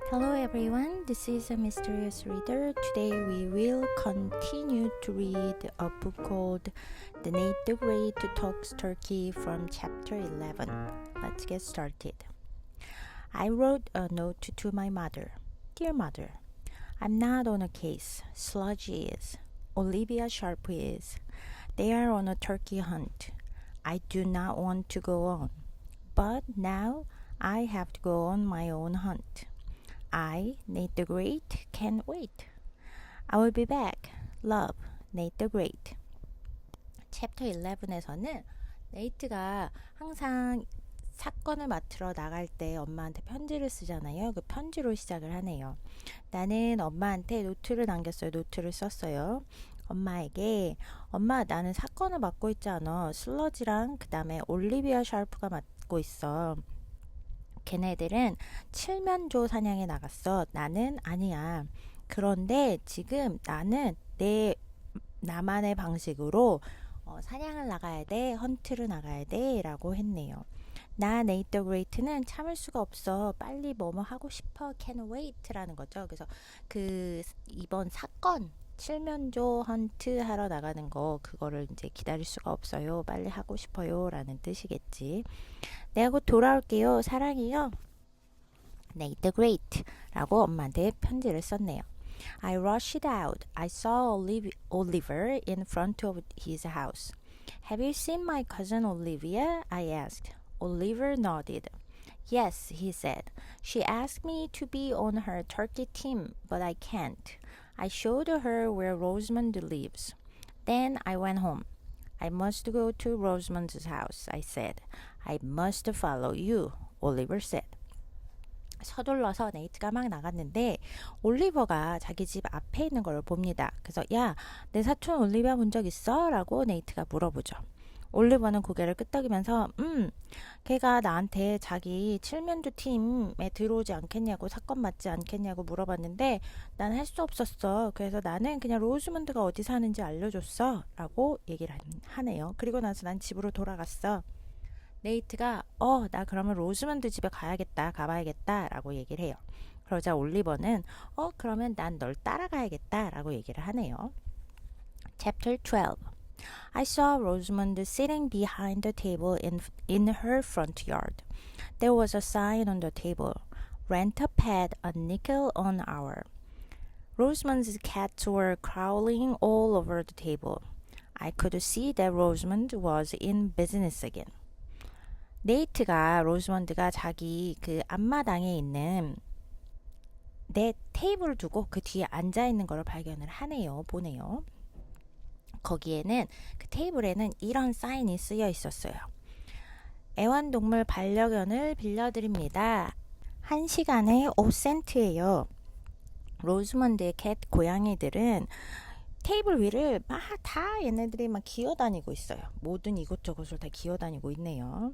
Hello everyone, this is a mysterious reader. Today we will continue to read a book called The Nate the Great Talks Turkey from chapter 11. Let's get started. I wrote a note to my mother. Dear mother, I'm not on a case. Sludge is. Olivia Sharp is. They are on a turkey hunt. I do not want to go on. But now I have to go on my own hunt. I, Nate the Great, can't wait. I will be back. Love, Nate the Great. 챕터 11에서는 네이트가 항상 사건을 맡으러 나갈 때 엄마한테 편지를 쓰잖아요. 그 편지로 시작을 하네요. 나는 엄마한테 노트를 남겼어요. 노트를 썼어요. 엄마에게 엄마 나는 사건을 맡고 있지 않아. 슬러지랑 그 다음에 올리비아 샤프가 맡고 있어. 걔네들은 칠면조 사냥에 나갔어. 나는 아니야. 그런데 지금 나는 나만의 방식으로 사냥을 나가야 돼. 헌트를 나가야 돼. 라고 했네요. 나 네이트 더 그레이트는 참을 수가 없어. 빨리 뭐뭐 하고 싶어. Can't wait 라는 거죠. 그래서 이번 사건 칠면조 헌트 하러 나가는 거 그거를 이제 기다릴 수가 없어요. 빨리 하고 싶어요. 라는 뜻이겠지. 내가 곧 돌아올게요. 사랑해요. Nate the Great 라고 엄마한테 편지를 썼네요. I rushed out. I saw Oliver in front of his house. Have you seen my cousin Olivia? I asked. Oliver nodded. Yes, he said. She asked me to be on her turkey team, but I can't. I showed her where Rosamond lives. Then I went home. I must go to Rosamond's house, I said. I must follow you, Oliver said. 서둘러서 네이트가 막 나갔는데 올리버가 자기 집 앞에 있는 걸 봅니다. 그래서 야, 내 사촌 올리비아 본 적 있어? 라고 네이트가 물어보죠. 올리버는 고개를 끄덕이면서 걔가 나한테 자기 칠면조 팀에 들어오지 않겠냐고 사건 맞지 않겠냐고 물어봤는데 난 할 수 없었어. 그래서 나는 그냥 로즈먼드가 어디 사는지 알려줬어 라고 얘기를 하네요. 그리고 나서 난 집으로 돌아갔어. 네이트가 나 그러면 로즈먼드 집에 가봐야겠다 라고 얘기를 해요. 그러자 올리버는 그러면 난 널 따라가야겠다 라고 얘기를 하네요. Chapter 12. I saw Rosamond sitting behind the table in her front yard. There was a sign on the table. Rent a pet, a nickel an hour. Rosamond's cats were crawling all over the table. I could see that Rosamond was in business again. 네이트가 로즈먼드가 자기 그 앞마당에 있는 내 테이블을 두고 그 뒤에 앉아 있는 거를 발견을 보네요. 거기에는 그 테이블에는 이런 사인이 쓰여 있었어요. 애완동물 반려견을 빌려드립니다. 1시간에 5센트예요. 로즈먼드의 캣 고양이들은 테이블 위를 막 다 얘네들이 막 기어다니고 있어요. 모든 이곳저곳을 다 기어다니고 있네요.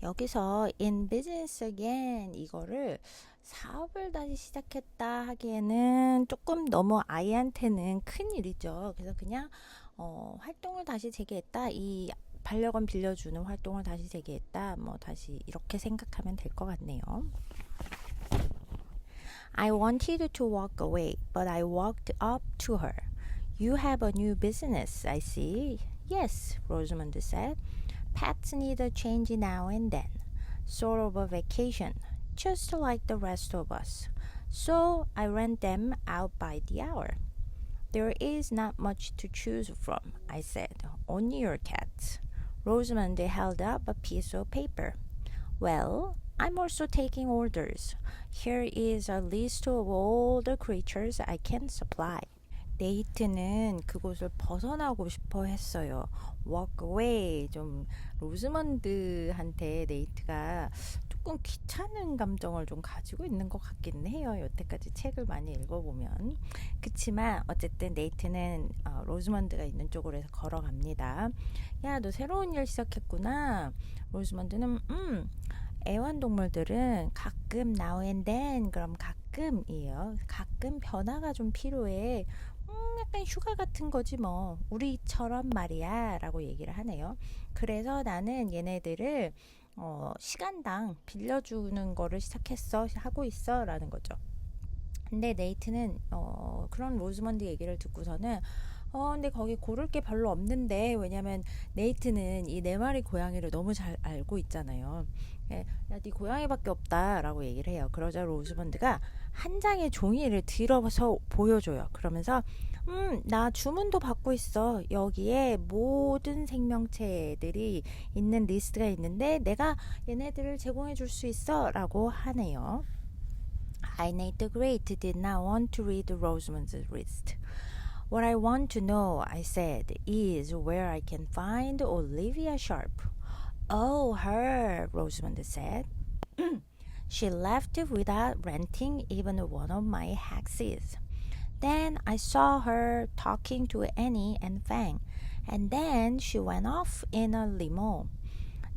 여기서 in business again 이거를 사업을 다시 시작했다 하기에는 조금 너무 아이한테는 큰 일이죠. 그래서 그냥 활동을 다시 재개했다. 이 반려견 빌려주는 활동을 다시 재개했다. 다시 이렇게 생각하면 될 것 같네요. I wanted to walk away, but I walked up to her. You have a new business, I see. Yes, Rosamond said. Pets need a change now and then. Sort of a vacation, just like the rest of us. So I rent them out by the hour. There is not much to choose from, I said. Only your cats. Rosamond held up a piece of paper. Well, I'm also taking orders. Here is a list of all the creatures I can supply. 네이트는 그곳을 벗어나고 싶어 했어요. Walk away. 좀 로즈먼드한테 네이트가 조금 귀찮은 감정을 좀 가지고 있는 것 같긴 해요. 여태까지 책을 많이 읽어보면. 그치만 어쨌든 네이트는 로즈먼드가 있는 쪽으로 해서 걸어갑니다. 야, 너 새로운 일 시작했구나. 로즈먼드는 애완동물들은 가끔 now and then 그럼 가끔이에요. 가끔 변화가 좀 필요해. 약간 휴가 같은 거지 뭐. 우리처럼 말이야 라고 얘기를 하네요. 그래서 나는 얘네들을 시간당 빌려주는 거를 하고 있어 라는 거죠. 근데 네이트는 그런 로즈먼드 얘기를 듣고서는 근데 거기 고를 게 별로 없는데, 왜냐면 네이트는 이 네 마리 고양이를 너무 잘 알고 있잖아요. 야, 네 고양이밖에 없다라고 얘기를 해요. 그러자 로즈먼드가 한 장의 종이를 들어서 보여줘요. 그러면서 나 주문도 받고 있어. 여기에 모든 생명체들이 있는 리스트가 있는데 내가 얘네들을 제공해 줄 수 있어 라고 하네요. I, Nate the Great, did not want to read Rosamond's list. What I want to know, I said, is where I can find Olivia Sharp. Oh, her, Rosamond said. She left without renting even one of my hexes. Then I saw her talking to Annie and Fang, and then she went off in a limo.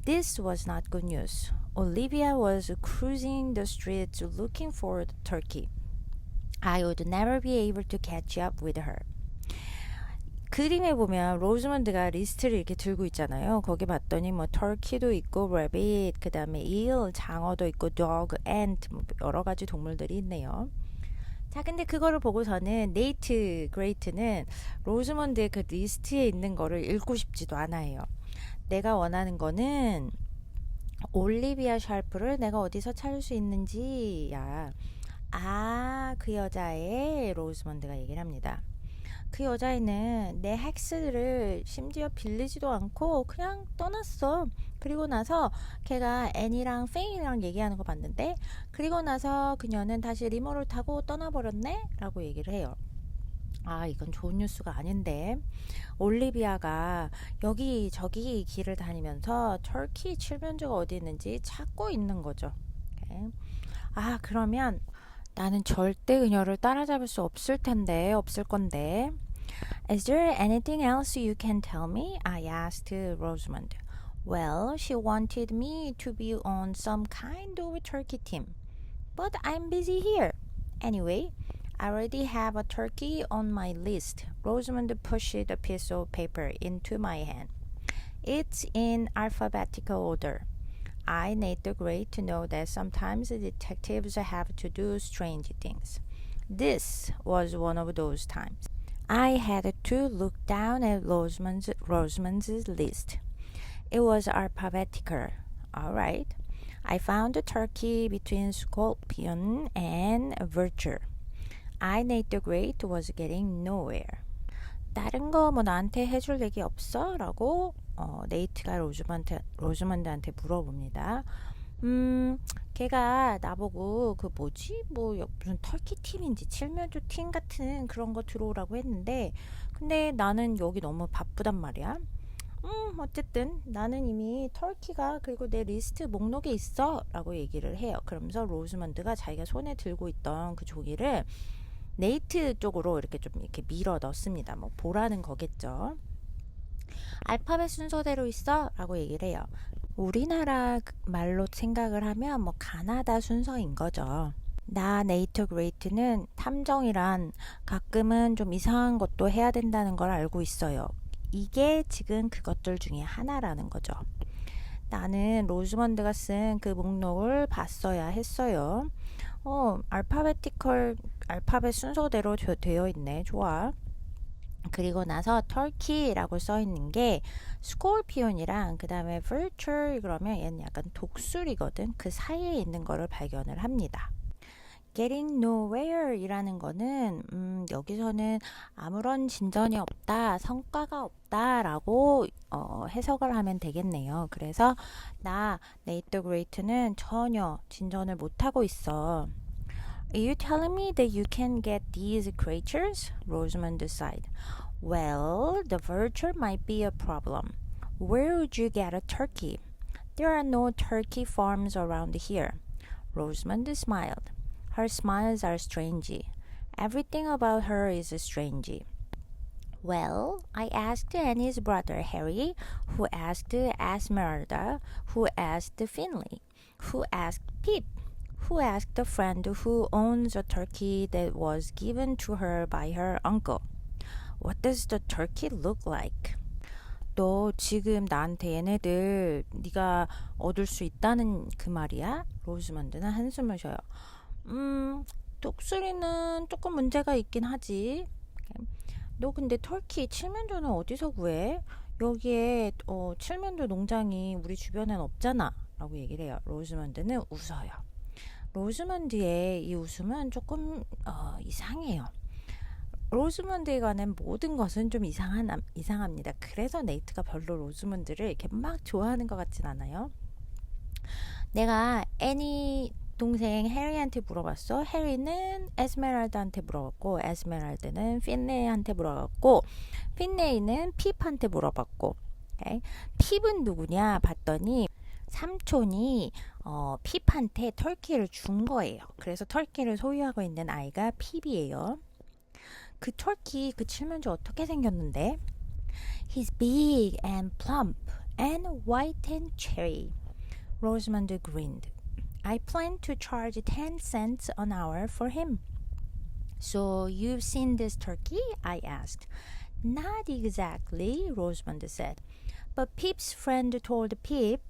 This was not good news. Olivia was cruising the streets looking for the turkey. I would never be able to catch up with her. 그림에 보면 로즈먼드가 리스트를 이렇게 들고 있잖아요. 거기 봤더니 뭐 터키도 있고 레빗, 그 다음에 eel, 장어도 있고 dog, ant, 뭐 여러 가지 동물들이 있네요. 자, 근데 그거를 보고서는 네이트 그레이트는 로즈먼드의 그 리스트에 있는 거를 읽고 싶지도 않아요. 내가 원하는 거는 올리비아 샬프를 내가 어디서 찾을 수 있는지야. 그 여자의 로즈먼드가 얘기를 합니다. 그 여자애는 내 헥스를 심지어 빌리지도 않고 그냥 떠났어. 그리고 나서 걔가 애니랑 페이랑 얘기하는 거 봤는데, 그리고 나서 그녀는 다시 리모를 타고 떠나버렸네? 라고 얘기를 해요. 이건 좋은 뉴스가 아닌데, 올리비아가 여기저기 길을 다니면서 터키 칠면조가 어디 있는지 찾고 있는 거죠. 오케이. 그러면 나는 절대 그녀를 따라잡을 수 없을 건데. Is there anything else you can tell me? I asked Rosamond. Well, she wanted me to be on some kind of turkey team. But I'm busy here. Anyway, I already have a turkey on my list. Rosamond pushed a piece of paper into my hand. It's in alphabetical order. I, Nate the Great, to know that sometimes detectives have to do strange things. This was one of those times. I had to look down at Rosamond's list. It was alphabetical. All right. I found a turkey between Scorpion and Vulture. I, Nate the Great, was getting nowhere. 다른 거 뭐 나한테 해줄 얘기 없어? 라고 네이트가 로즈먼드한테 물어봅니다. 걔가 나보고 그 뭐지? 무슨 터키 팀인지 칠면조 팀 같은 그런 거 들어오라고 했는데, 근데 나는 여기 너무 바쁘단 말이야. 어쨌든 나는 이미 터키가 그리고 내 리스트 목록에 있어 라고 얘기를 해요. 그러면서 로즈먼드가 자기가 손에 들고 있던 그 종이를 네이트 쪽으로 이렇게 좀 이렇게 밀어 넣습니다. 뭐 보라는 거겠죠. 알파벳 순서대로 있어 라고 얘기를 해요. 우리나라 말로 생각을 하면 뭐 가나다 순서인 거죠. 나 네이트 그레이트는 탐정이란 가끔은 좀 이상한 것도 해야 된다는 걸 알고 있어요. 이게 지금 그것들 중에 하나라는 거죠. 나는 로즈먼드가 쓴 그 목록을 봤어야 했어요. 알파벳 순서대로 되어 있네. 좋아. 그리고 나서 터키라고 써 있는 게 스콜피온이랑 그 다음에 vulture, 그러면 얘는 약간 독수리거든. 그 사이에 있는 거를 발견을 합니다. getting nowhere 이라는 거는 여기서는 아무런 진전이 없다, 성과가 없다 라고 해석을 하면 되겠네요. 그래서 나 네이트 더 그레이트는 전혀 진전을 못하고 있어. Are you telling me that you can get these creatures? Rosamond sighed. Well, the vulture might be a problem. Where would you get a turkey? There are no turkey farms around here. Rosamond smiled. Her smiles are strange. Everything about her is strange. Well, I asked Annie's brother Harry, who asked Esmeralda, who asked Finley, who asked Pip, who asked a friend who owns a turkey that was given to her by her uncle. What does the turkey look like? 너 지금 나한테 얘네들 네가 얻을 수 있다는 그 말이야? 로즈먼드는 한숨을 쉬어요. 독수리는 조금 문제가 있긴 하지. 너 근데 터키 칠면조는 어디서 구해? 여기에 칠면조 농장이 우리 주변엔 없잖아 라고 얘기를 해요. 로즈먼드는 웃어요. 로즈먼드의 이 웃음은 조금 이상해요. 로즈먼드에 관한 모든 것은 좀 이상합니다. 그래서 네이트가 별로 로즈먼드를 이렇게 막 좋아하는 것 같진 않아요. 내가 애니 동생 해리한테 물어봤어. 해리는 에스메랄다한테 물어봤고, 에스메랄드는 핀레이한테 물어봤고, 핀레이는 핍한테 물어봤고, okay? 핍은 누구냐 봤더니 삼촌이 핍한테 터키를 준 거예요. 그래서 터키를 소유하고 있는 아이가 핍이에요. 그 터키 그 칠면조 어떻게 생겼는데? He's big and plump and white and cherry. Rosamond grinned. I plan to charge 10 cents an hour for him. So you've seen this turkey? I asked. Not exactly, Rosamond said. But Pip's friend told Pip,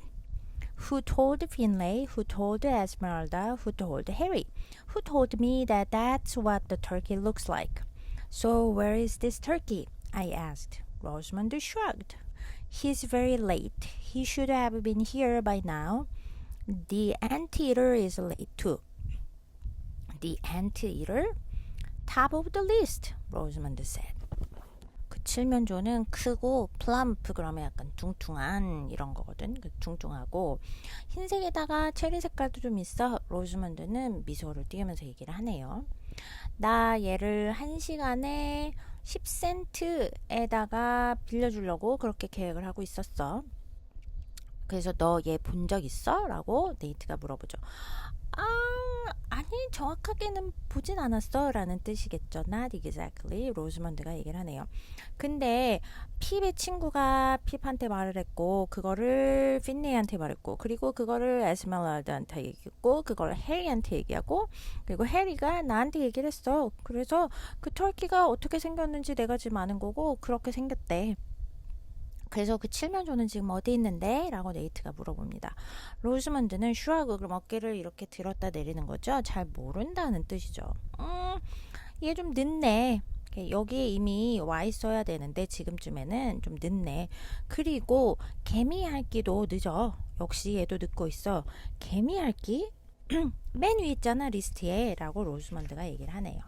who told Finlay, who told Esmeralda, who told Harry, who told me that that's what the turkey looks like. So where is this turkey? I asked. Rosamond shrugged. He's very late. He should have been here by now. The anteater is late too. The anteater? Top of the list, Rosamond said. 그 칠면조는 크고 플럼프 그러면 약간 뚱뚱한 이런 거거든. 뚱뚱하고 흰색에다가 체리 색깔도 좀 있어. 로즈먼드는 미소를 띄우면서 얘기를 하네요. 나 얘를 1시간에 10센트에다가 빌려주려고 그렇게 계획을 하고 있었어. 그래서 너 얘 본 적 있어? 라고 네이트가 물어보죠. 아니 정확하게는 보진 않았어 라는 뜻이겠죠. Not exactly. 로즈먼드가 얘기를 하네요. 근데 핍의 친구가 핍한테 말을 했고 그거를 핀네이한테 말했고 그리고 그거를 에스메랄다한테 얘기했고 그걸 해리한테 얘기하고 그리고 해리가 나한테 얘기를 했어. 그래서 그 터키가 어떻게 생겼는지 내가 지금 아는 거고 그렇게 생겼대. 그래서 그 칠면조는 지금 어디 있는데? 라고 네이트가 물어봅니다. 로즈먼드는 슈라그 그럼 어깨를 이렇게 들었다 내리는 거죠. 잘 모른다는 뜻이죠. 얘 좀 늦네. 여기에 이미 와 있어야 되는데 지금쯤에는 좀 늦네. 그리고 개미핥기도 늦어. 역시 얘도 늦고 있어. 개미핥기? 맨 위에 있잖아 리스트에 라고 로즈먼드가 얘기를 하네요.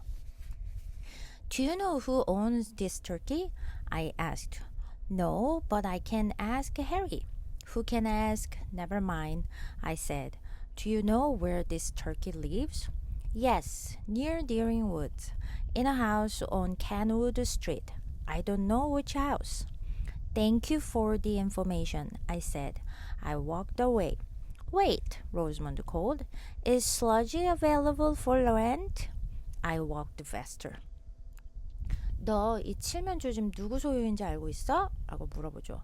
Do you know who owns this turkey? I asked. No, but I can ask Harry. Who can ask? Never mind, I said. Do you know where this turkey lives? Yes, near Deering Woods, in a house on Kenwood Street. I don't know which house. Thank you for the information, I said. I walked away. Wait, Rosamond called. Is Sludgy available for rent? I walked faster. 너 이 칠면조 지금 누구 소유인지 알고 있어? 라고 물어보죠.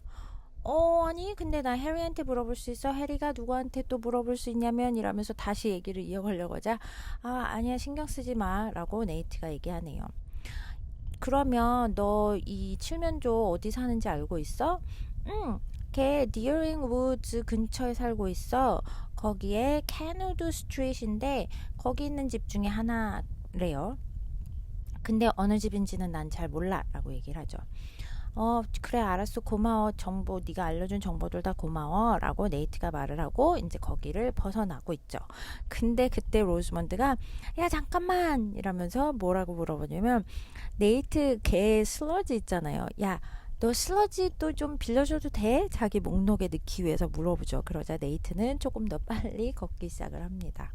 아니 근데 나 해리한테 물어볼 수 있어? 해리가 누구한테 또 물어볼 수 있냐면 이러면서 다시 얘기를 이어가려고 하자 아니야 신경 쓰지 마 라고 네이트가 얘기하네요. 그러면 너 이 칠면조 어디 사는지 알고 있어? 걔 디어링 우즈 근처에 살고 있어. 거기에 캐누드 스트리트인데 거기 있는 집 중에 하나래요. 근데 어느 집인지는 난 잘 몰라 라고 얘기를 하죠. 그래 알았어 고마워 정보 네가 알려준 정보들 다 고마워 라고 네이트가 말을 하고 이제 거기를 벗어나고 있죠. 근데 그때 로즈먼드가 야 잠깐만 이러면서 뭐라고 물어보냐면 네이트 걔 슬러지 있잖아요. 야 너 슬러지도 좀 빌려줘도 돼? 자기 목록에 넣기 위해서 물어보죠. 그러자 네이트는 조금 더 빨리 걷기 시작을 합니다.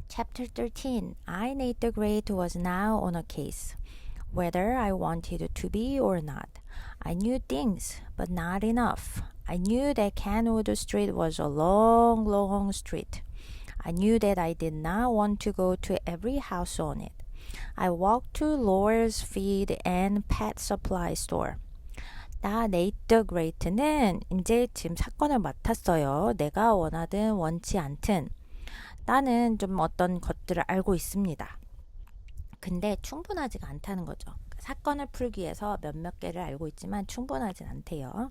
Chapter 13. I, Nate the Great, was now on a case, whether I wanted to be or not. I knew things, but not enough. I knew that Kenwood Street was a long, long street. I knew that I did not want to go to every house on it. I walked to Laura's Feed and Pet Supply Store. 나 네이트 더 그레이트는 이제 지금 사건을 맡았어요. 내가 원하든 원치 않든. 나는 좀 어떤 것들을 알고 있습니다. 근데 충분하지가 않다는 거죠. 사건을 풀기 위해서 몇몇 개를 알고 있지만 충분하진 않대요.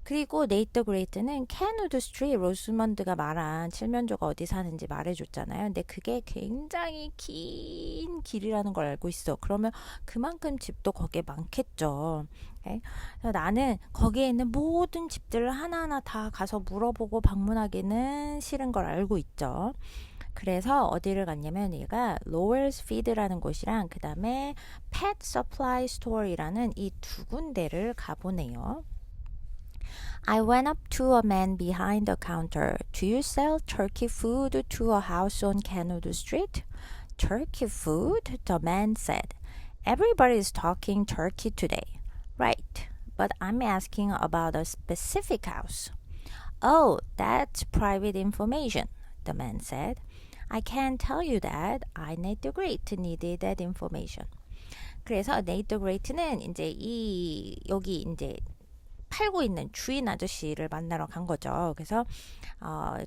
그리고 네이트 더 그레이트는 캔우드 스트리트 로스먼드가 말한 칠면조가 어디 사는지 말해줬잖아요. 근데 그게 굉장히 긴 길이라는 걸 알고 있어. 그러면 그만큼 집도 거기에 많겠죠. 네? 그래서 나는 거기에 있는 모든 집들을 하나하나 다 가서 물어보고 방문하기는 싫은 걸 알고 있죠. 그래서 어디를 갔냐면 얘가 로웰스 피드라는 곳이랑 그 다음에 펫 서플라이 스토어이라는 이 두 군데를 가보네요. I went up to a man behind the counter. Do you sell turkey food to a house on Canada Street? Turkey food? The man said. Everybody is talking turkey today. Right, but I'm asking about a specific house. Oh, that's private information, the man said. I can't tell you that. I need the great needed that information. 그래서 네이트 더 그레이트는 이제 여기 이제 팔고 있는 주인 아저씨를 만나러 간 거죠. 그래서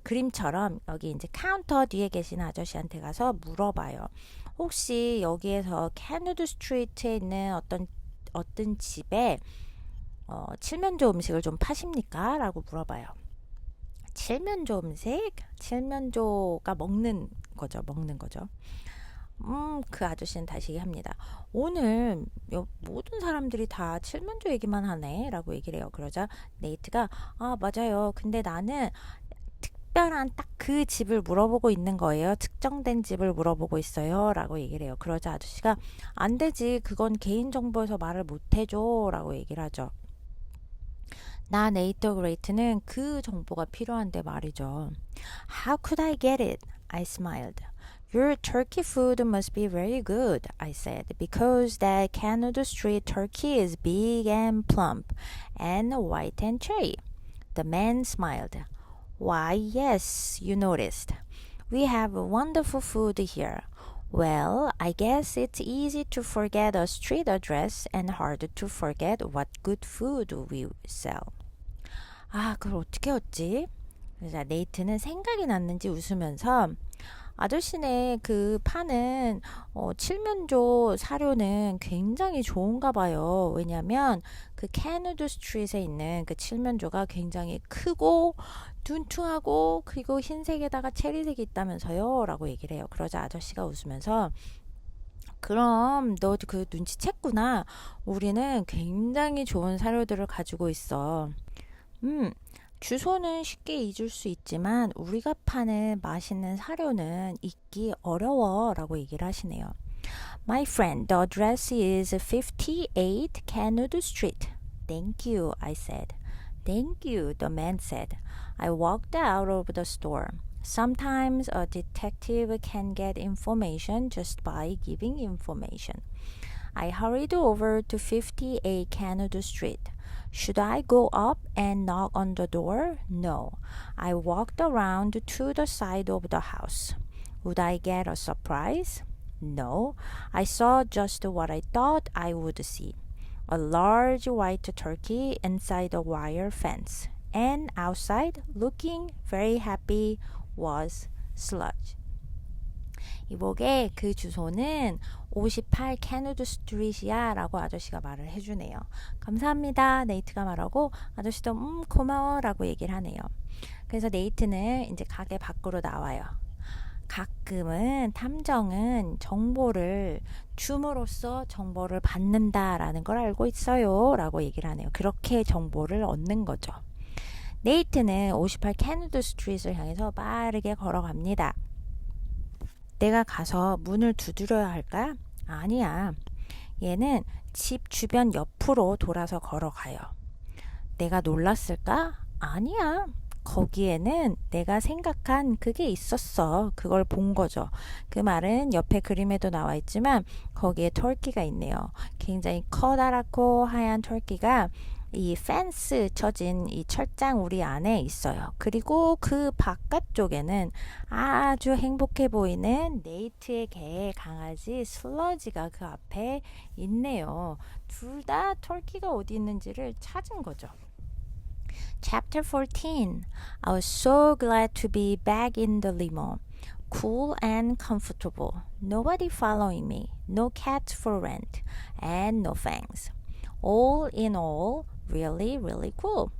그림처럼 여기 이제 카운터 뒤에 계신 아저씨한테 가서 물어봐요. 혹시 여기에서 캐너드 스트리트에 있는 어떤 집에 칠면조 음식을 좀 파십니까? 라고 물어봐요. 칠면조 음식? 칠면조가 먹는 거죠. 그 아저씨는 다시 얘기합니다. 오늘 모든 사람들이 다 칠면조 얘기만 하네 라고 얘기를 해요. 그러자 네이트가 맞아요. 근데 나는 특별한 딱 그 집을 물어보고 있는 거예요. 특정된 집을 물어보고 있어요 라고 얘기를 해요. 그러자 아저씨가 안 되지. 그건 개인정보에서 말을 못 해줘 라고 얘기를 하죠. 나 네이트 더 그레이트는 그 정보가 필요한데 말이죠. How could I get it? I smiled. Your turkey food must be very good, I said, because that Canada Street turkey is big and plump and white and cherry. The man smiled. Why, yes, you noticed. We have wonderful food here. Well, I guess it's easy to forget a street address and hard to forget what good food we sell. 그걸 어떻게 했지? 그래서 네이트는 생각이 났는지 웃으면서 아저씨네 그 파는 칠면조 사료는 굉장히 좋은가 봐요. 왜냐면 그 캐너드 스트리트에 있는 그 칠면조가 굉장히 크고 둔퉁하고 그리고 흰색에다가 체리색이 있다면서요 라고 얘기를 해요. 그러자 아저씨가 웃으면서 그럼 너 그 눈치챘구나. 우리는 굉장히 좋은 사료들을 가지고 있어. 주소는 쉽게 잊을 수 있지만 우리가 파는 맛있는 사료는 잊기 어려워 라고 얘기를 하시네요. My friend, the address is 58 Canada Street. Thank you, I said. Thank you, the man said. I walked out of the store. Sometimes a detective can get information just by giving information. I hurried over to 58 Canada Street. Should I go up and knock on the door? No. I walked around to the side of the house. Would I get a surprise? No. I saw just what I thought I would see. A large white turkey inside a wire fence. And outside, looking very happy, was Sludge. 이복의 그 주소는 58 캐너드 스트리트야 라고 아저씨가 말을 해주네요. 감사합니다. 네이트가 말하고 아저씨도 고마워 라고 얘기를 하네요. 그래서 네이트는 이제 가게 밖으로 나와요. 가끔은 탐정은 정보를 줌으로써 정보를 받는다라는 걸 알고 있어요 라고 얘기를 하네요. 그렇게 정보를 얻는 거죠. 네이트는 58 캐너드 스트리트를 향해서 빠르게 걸어갑니다. 내가 가서 문을 두드려야 할까? 아니야. 얘는 집 주변 옆으로 돌아서 걸어가요. 내가 놀랐을까? 아니야. 거기에는 내가 생각한 그게 있었어. 그걸 본 거죠. 그 말은 옆에 그림에도 나와 있지만 거기에 터키가 있네요. 굉장히 커다랗고 하얀 터키가 이 펜스 쳐진 이 철장 우리 안에 있어요. 그리고 그 바깥쪽에는 아주 행복해 보이는 네이트의 개 강아지 슬러지가 그 앞에 있네요. 둘 다 터키가 어디 있는지를 찾은 거죠. Chapter 14. I was so glad to be back in the limo. Cool and comfortable. Nobody following me. No cats for rent. And no fangs. All in all, really, really cool.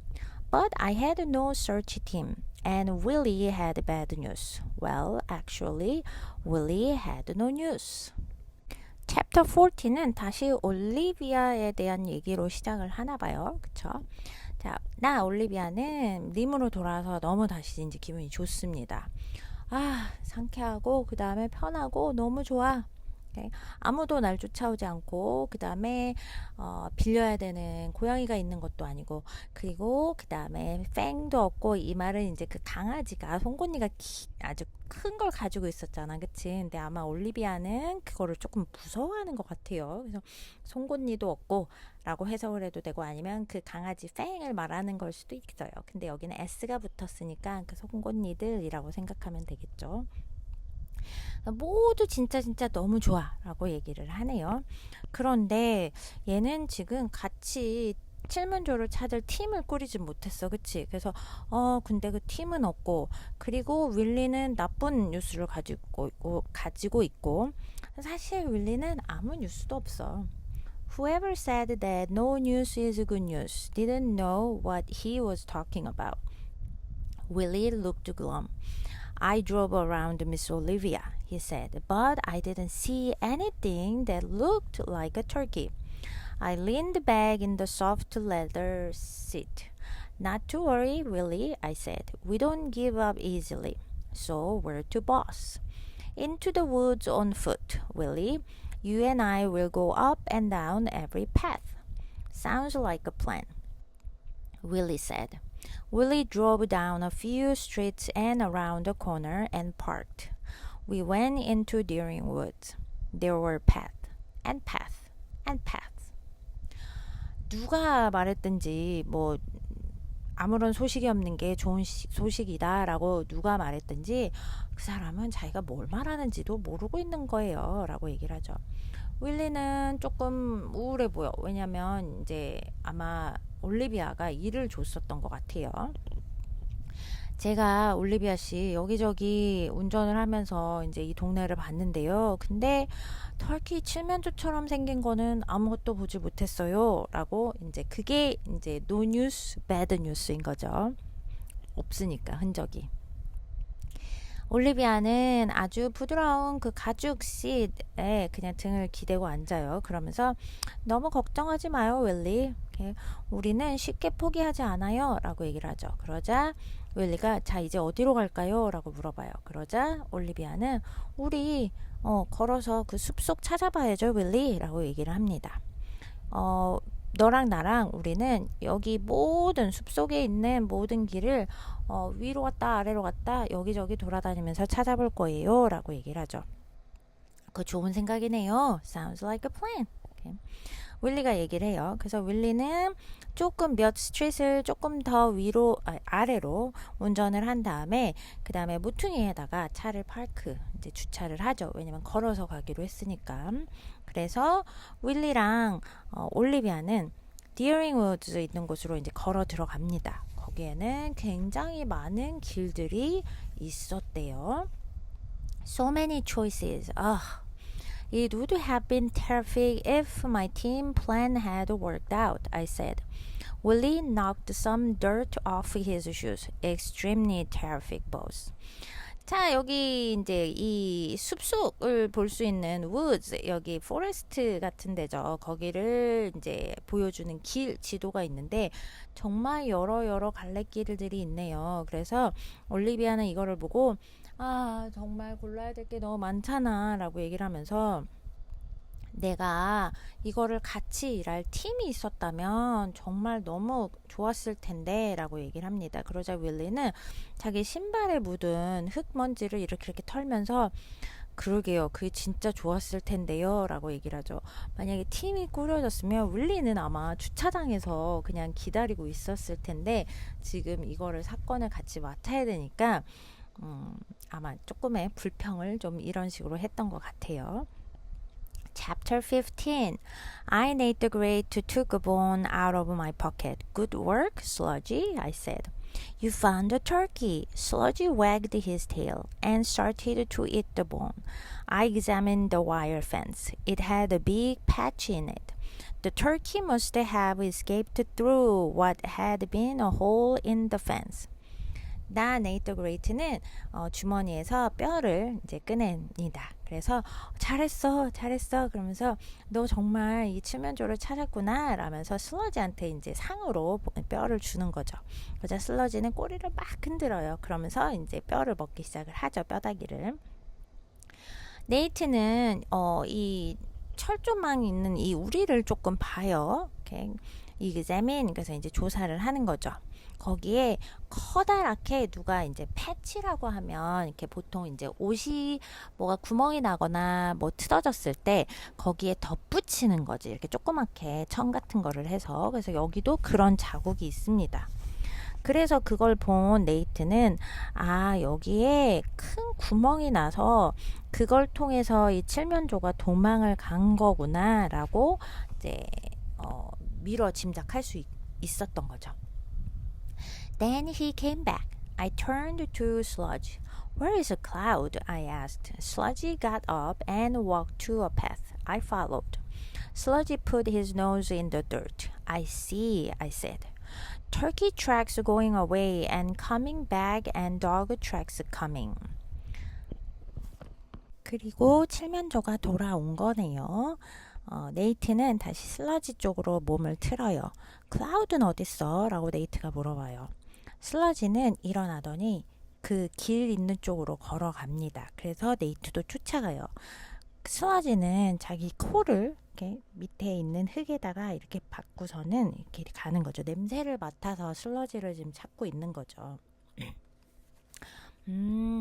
But I had no search team, and Willie had bad news. Well, actually, Willie had no news. 챕터 40는 다시 올리비아에 대한 얘기로 시작을 하나 봐요. 그쵸? 자, 나 올리비아는 림으로 돌아와서 너무 다시 이제 기분이 좋습니다. 아, 상쾌하고 그 다음에 편하고 너무 좋아. 네. 아무도 날 쫓아오지 않고 그 다음에 빌려야 되는 고양이가 있는 것도 아니고 그리고 그 다음에 팽도 없고 이 말은 이제 그 강아지가 송곳니가 아주 큰 걸 가지고 있었잖아, 그치? 근데 아마 올리비아는 그거를 조금 무서워하는 것 같아요. 그래서 송곳니도 없고 라고 해석을 해도 되고 아니면 그 강아지 팽을 말하는 걸 수도 있어요. 근데 여기는 S가 붙었으니까 그 송곳니들이라고 생각하면 되겠죠. 모두 진짜 너무 좋아 라고 얘기를 하네요. 그런데 얘는 지금 같이 칠문조를 찾을 팀을 꾸리지 못했어, 그치? 그래서 근데 그 팀은 없고 그리고 윌리는 나쁜 뉴스를 가지고 있고 사실 윌리는 아무 뉴스도 없어. Whoever said that no news is good news didn't know what he was talking about. Willie looked glum. I drove around Miss Olivia, he said, but I didn't see anything that looked like a turkey. I leaned back in the soft leather seat. Not to worry, Willie, I said. We don't give up easily. So we're to boss. Into the woods on foot, Willie. You and I will go up and down every path. Sounds like a plan, Willie said. Willie drove down a few streets and around a corner and parked. We went into Deering Woods. There were paths and paths and paths. 누가 말했든지 뭐 아무런 소식이 없는 게 좋은 소식이다 라고 누가 말했든지 그 사람은 자기가 뭘 말하는지도 모르고 있는 거예요 라고 얘기를 하죠. 윌리는 조금 우울해 보여. 왜냐면 이제 아마 올리비아가 일을 줬었던 것 같아요. 제가 올리비아 씨 여기저기 운전을 하면서 이제 이 동네를 봤는데요. 근데 터키 칠면조처럼 생긴 거는 아무것도 보지 못했어요. 라고 이제 그게 이제 no news, bad news인 거죠. 없으니까 흔적이. 올리비아는 아주 부드러운 그 가죽 시트에 그냥 등을 기대고 앉아요. 그러면서 너무 걱정하지 마요, 윌리. 우리는 쉽게 포기하지 않아요. 라고 얘기를 하죠. 그러자 윌리가 자 이제 어디로 갈까요? 라고 물어봐요. 그러자 올리비아는 우리 걸어서 그 숲속 찾아봐야죠, 윌리. 라고 얘기를 합니다. 너랑 나랑 우리는 여기 모든 숲속에 있는 모든 길을 위로 갔다 아래로 갔다 여기저기 돌아다니면서 찾아볼 거예요 라고 얘기를 하죠. 그거 좋은 생각이네요. Sounds like a plan. Okay. 윌리가 얘기를 해요. 그래서 윌리는 조금 몇 스트릿을 조금 더 위로 아래로 운전을 한 다음에 그 다음에 모퉁이에다가 차를 이제 주차를 하죠. 왜냐면 걸어서 가기로 했으니까. 그래서 윌리랑 올리비아는 디어링 우즈 있는 곳으로 이제 걸어 들어갑니다. 거기에는 굉장히 많은 길들이 있었대요. So many choices. It would have been terrific if my team plan had worked out, I said. Willie knocked some dirt off his shoes. Extremely terrific, boss. 자, 여기 이제 이 숲속을 볼 수 있는 woods, 여기 forest 같은 데죠. 거기를 이제 보여주는 길 지도가 있는데 정말 여러 갈래길들이 있네요. 그래서 올리비아는 이거를 보고 정말 골라야 될 게 너무 많잖아 라고 얘기를 하면서 내가 이거를 같이 일할 팀이 있었다면 정말 너무 좋았을 텐데 라고 얘기를 합니다. 그러자 윌리는 자기 신발에 묻은 흙먼지를 이렇게 털면서 그러게요. 그게 진짜 좋았을 텐데요 라고 얘기를 하죠. 만약에 팀이 꾸려졌으면 윌리는 아마 주차장에서 그냥 기다리고 있었을 텐데 지금 이거를 사건을 같이 맡아야 되니까 아마 조금의 불평을 좀 이런 식으로 했던 것 같아요. Chapter 15. I ate the grate took a bone out of my pocket. Good work, Sludgy, I said. You found a turkey. Sludgy wagged his tail and started to eat the bone. I examined the wire fence. It had a big patch in it. The turkey must have escaped through what had been a hole in the fence. 나 네이터 그레이트는 주머니에서 뼈를 이제 꺼냅니다. 그래서 잘했어 그러면서 너 정말 이 칠면조를 찾았구나 라면서 슬러지한테 이제 상으로 뼈를 주는 거죠. 그래서 슬러지는 꼬리를 막 흔들어요. 그러면서 이제 뼈를 먹기 시작을 하죠. 뼈다귀를. 네이트는 이 철조망이 있는 이 우리를 조금 봐요. 이렇게 examine, 그래서 이제 조사를 하는 거죠. 거기에 커다랗게 누가 이제 패치라고 하면 이렇게 보통 이제 옷이 뭐가 구멍이 나거나 뭐 뜯어졌을 때 거기에 덧붙이는 거지. 이렇게 조그맣게 천 같은 거를 해서. 그래서 여기도 그런 자국이 있습니다. 그래서 그걸 본 네이트는 여기에 큰 구멍이 나서 그걸 통해서 이 칠면조가 도망을 간 거구나 라고 이제 미뤄 짐작할 수 있었던 거죠. Then he came back. I turned to Sludge. Where is a cloud? I asked. Sludgy got up and walked to a path. I followed. Sludgy put his nose in the dirt. I see, I said. Turkey tracks going away and coming back and dog tracks coming. 그리고 칠면조가 돌아온 거네요. 네이트는 다시 슬러지 쪽으로 몸을 틀어요. 클라우드는 어딨어? 라고 네이트가 물어봐요. 슬러지는 일어나더니 그 길 있는 쪽으로 걸어갑니다. 그래서 네이트도 쫓아가요. 슬러지는 자기 코를 이렇게 밑에 있는 흙에다가 이렇게 받고서는 이렇게 가는 거죠. 냄새를 맡아서 슬러지를 지금 찾고 있는 거죠.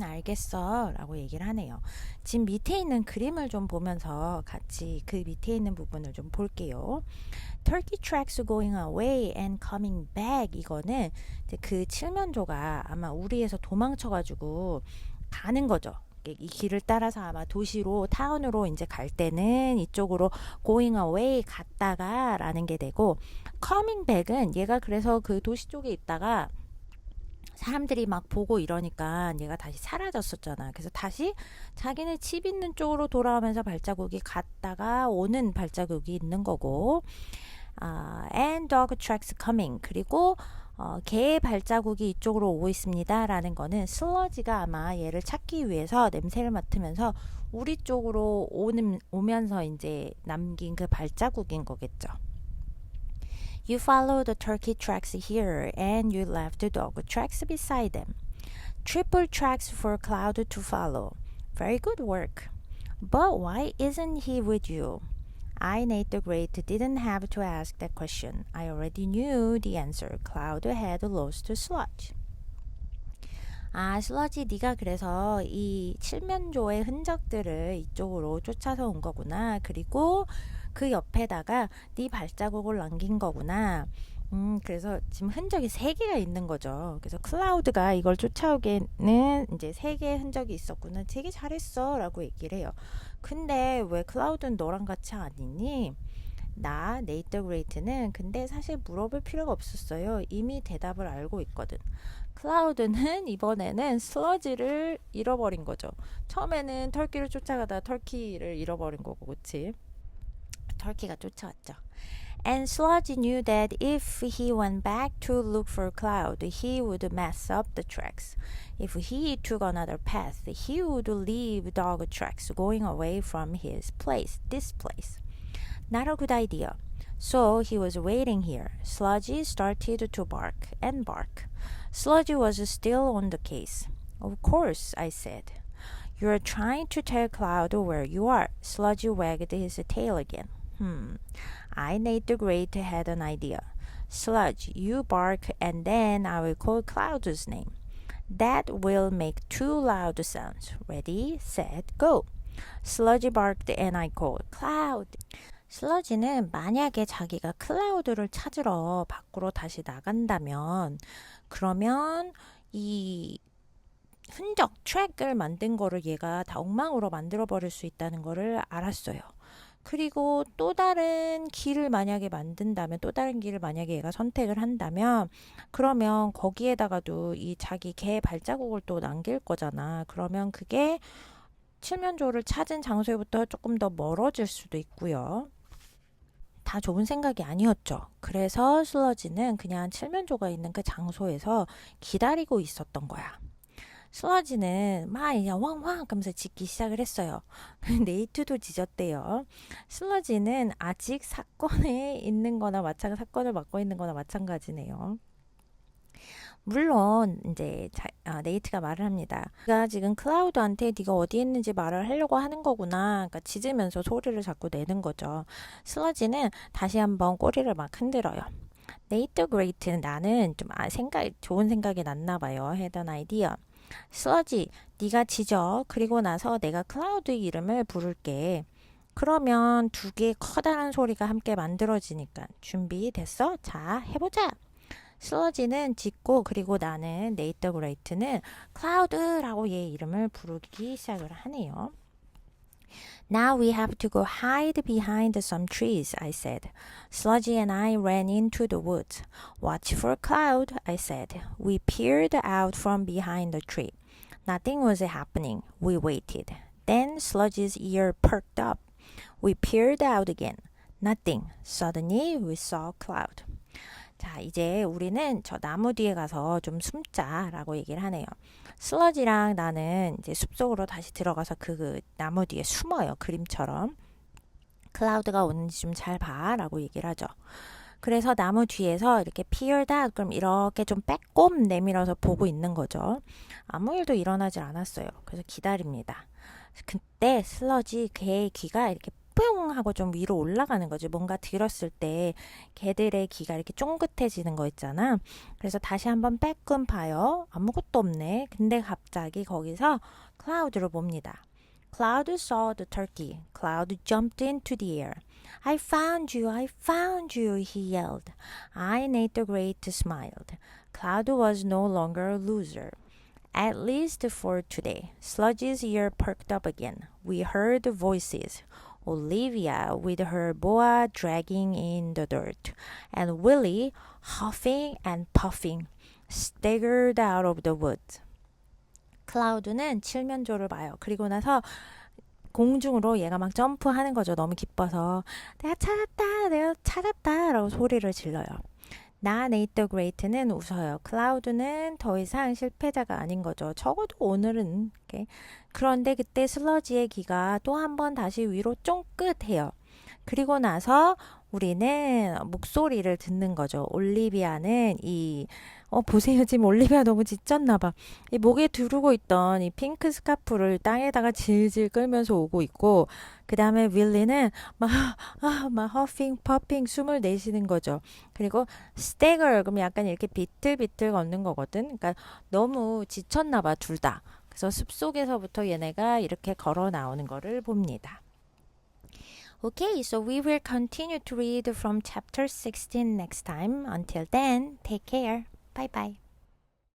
알겠어 라고 얘기를 하네요. 지금 밑에 있는 그림을 좀 보면서 같이 그 밑에 있는 부분을 좀 볼게요. Turkey tracks going away and coming back, 이거는 이제 그 칠면조가 아마 우리에서 도망쳐가지고 가는 거죠. 이 길을 따라서 아마 도시로 타운으로 이제 갈 때는 이쪽으로 going away 갔다가 라는 게 되고, coming back은 얘가 그래서 그 도시 쪽에 있다가 사람들이 막 보고 이러니까 얘가 다시 사라졌었잖아. 그래서 다시 자기네 집 있는 쪽으로 돌아오면서 발자국이 갔다가 오는 발자국이 있는 거고, and dog tracks coming, 그리고 개의 발자국이 이쪽으로 오고 있습니다 라는 거는 슬러지가 아마 얘를 찾기 위해서 냄새를 맡으면서 우리 쪽으로 오면서 이제 남긴 그 발자국인 거겠죠. You follow the turkey tracks here and you left the dog tracks beside them. Triple tracks for Cloud to follow. Very good work. But why isn't he with you? I, Nate the Great, didn't have to ask that question. I already knew the answer. Cloud had lost to Sludge. 슬러지, 네가 그래서 이 칠면조의 흔적들을 이쪽으로 쫓아서 온 거구나. 그리고 그 옆에다가 네 발자국을 남긴 거구나. 그래서 지금 흔적이 3개가 있는 거죠. 그래서 클라우드가 이걸 쫓아오게는 이제 3개의 흔적이 있었구나. 되게 잘했어 라고 얘기를 해요. 근데 왜 클라우드는 너랑 같이 안 있니? 나 네이트 그레이트는 근데 사실 물어볼 필요가 없었어요. 이미 대답을 알고 있거든. 클라우드는 이번에는 슬러지를 잃어버린 거죠. 처음에는 터키를 쫓아가다 터키를 잃어버린 거고, 그치? 터키가 쫓아왔죠. And Sludge knew that if he went back to look for Cloud, he would mess up the tracks. If he took another path, he would leave dog tracks going away from this place. Not a good idea. So he was waiting here. Sludgy started to bark and bark. Sludgy was still on the case. Of course, I said. You're trying to tell Cloud where you are. Sludgy wagged his tail again. I, Nate the Great, had an idea. Sludge, you bark and then I will call Cloud's name. That will make 2 loud sounds. Ready, set, go. Sludgy barked and I called Cloud. 슬러지는 만약에 자기가 클라우드를 찾으러 밖으로 다시 나간다면, 그러면 이 흔적, 트랙을 만든 거를 얘가 다 엉망으로 만들어 버릴 수 있다는 거를 알았어요. 그리고 또 다른 길을 만약에 만든다면, 또 다른 길을 만약에 얘가 선택을 한다면, 그러면 거기에다가도 이 자기 개 발자국을 또 남길 거잖아. 그러면 그게 칠면조를 찾은 장소에부터 조금 더 멀어질 수도 있고요. 다 좋은 생각이 아니었죠. 그래서 슬러지는 그냥 칠면조가 있는 그 장소에서 기다리고 있었던 거야. 슬러지는 막 그냥 왕왕 하면서 짖기 시작을 했어요. 네이트도 짖었대요. 슬러지는 아직 사건에 있는 거나 사건을 맡고 있는 거나 마찬가지네요. 물론 이제 네이트가 말을 합니다. 네가 지금 클라우드한테 네가 어디 있는지 말을 하려고 하는 거구나. 그러니까 짖으면서 소리를 자꾸 내는 거죠. 슬러지는 다시 한번 꼬리를 막 흔들어요. 네이트 그레이트는 나는 좀 좋은 생각이 났나 봐요. had an idea. 슬러지, 네가 짖어. 그리고 나서 내가 클라우드 이름을 부를게. 그러면 두 개의 커다란 소리가 함께 만들어지니까 준비됐어? 자, 해보자. 슬러지는 짖고 그리고 나는 네이터 그레이트는 클라우드라고 얘 이름을 부르기 시작을 하네요. Now we have to go hide behind some trees, I said. Sludgy and I ran into the woods. Watch for Cloud, I said. We peered out from behind the tree. Nothing was happening. We waited. Then Sludgy's ear perked up. We peered out again. Nothing. Suddenly we saw Cloud. 자, 이제 우리는 저 나무 뒤에 가서 좀 숨자라고 얘기를 하네요. 슬러지랑 나는 이제 숲속으로 다시 들어가서 그 나무 뒤에 숨어요. 그림처럼. 클라우드가 오는지 좀 잘 봐라고 얘기를 하죠. 그래서 나무 뒤에서 이렇게 peered out, 그럼 이렇게 좀 빼꼼 내밀어서 보고 있는 거죠. 아무 일도 일어나질 않았어요. 그래서 기다립니다. 그때 슬러지 걔의 귀가 이렇게 뿅 하고 좀 위로 올라가는 거죠. 뭔가 들었을 때 걔들의 귀가 이렇게 쫑긋해지는 거 있잖아. 그래서 다시 한번 빼끔 봐요. 아무것도 없네. 근데 갑자기 거기서 클라우드를 봅니다. Cloud saw the turkey. Cloud jumped into the air. I found you, I found you, he yelled. I, Nate the Great, smiled. Cloud was no longer a loser. At least for today. Sludgy's ear perked up again. We heard voices. Olivia with her boa dragging in the dirt, and Willie, huffing and puffing, staggered out of the woods. 클라우드는 칠면조를 봐요. 그리고 나서 공중으로 얘가 막 점프하는 거죠. 너무 기뻐서 내가 찾았다 라고 소리를 질러요. 나 네이터 그레이트는 웃어요. 클라우드는 더 이상 실패자가 아닌 거죠. 적어도 오늘은. 이렇게. 그런데 그때 슬러지의 귀가 또 한 번 다시 위로 쫑긋해요. 그리고 나서 우리는 목소리를 듣는 거죠. 올리비아는 보세요. 지금 올리비아 너무 지쳤나 봐. 이 목에 두르고 있던 이 핑크 스카프를 땅에다가 질질 끌면서 오고 있고, 그 다음에 윌리는 막 허핑, 퍼핑 숨을 내쉬는 거죠. 그리고 스태거, 그럼 약간 이렇게 비틀비틀 걷는 거거든. 그러니까 너무 지쳤나 봐, 둘 다. 그래서 숲속에서부터 얘네가 이렇게 걸어 나오는 거를 봅니다. Okay, so we will continue to read from chapter 16 next time. Until then, take care. Bye bye.